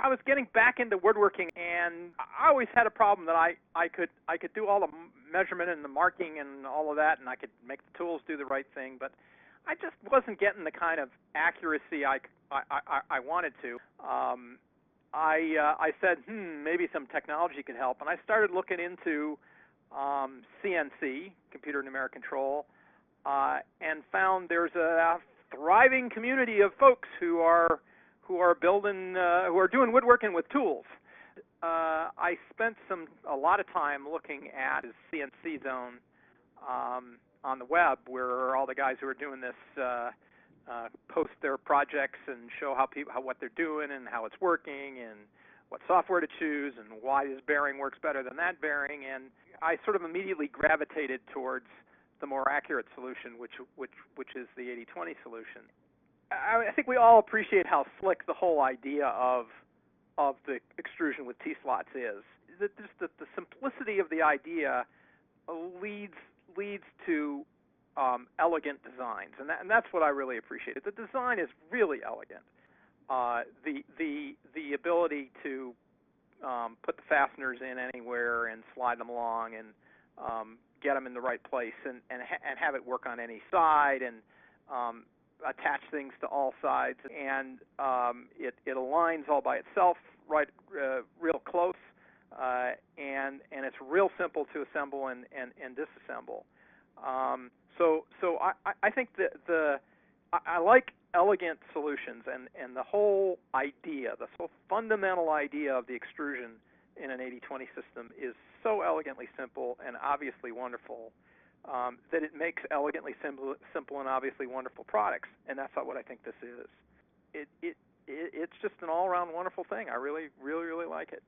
I was getting back into woodworking, and I always had a problem that I could do all the measurement and the marking and all of that, and I could make the tools do the right thing, but I just wasn't getting the kind of accuracy I wanted to. I said, maybe some technology could help, and I started looking into CNC, computer numeric control, and found there's a thriving community of folks who are doing woodworking with tools. I spent a lot of time looking at CNC Zone on the web, where all the guys who are doing this post their projects and show what they're doing and how it's working and what software to choose and why this bearing works better than that bearing. And I sort of immediately gravitated towards the more accurate solution, which is the 80/20 solution. I think we all appreciate how slick the whole idea of the extrusion with T-slots is. Just the simplicity of the idea leads to elegant designs, and that's what I really appreciated. The design is really elegant. The ability to put the fasteners in anywhere and slide them along and get them in the right place and have it work on any side and attach things to all sides, and it aligns all by itself real close, and it's real simple to assemble and disassemble. So I think that I like elegant solutions, and the whole idea, the whole fundamental idea of the extrusion in an 80/20 system is so elegantly simple and obviously wonderful that it makes elegantly simple and obviously wonderful products, and that's what I think this is. It's just an all-around wonderful thing. I really, really, really like it.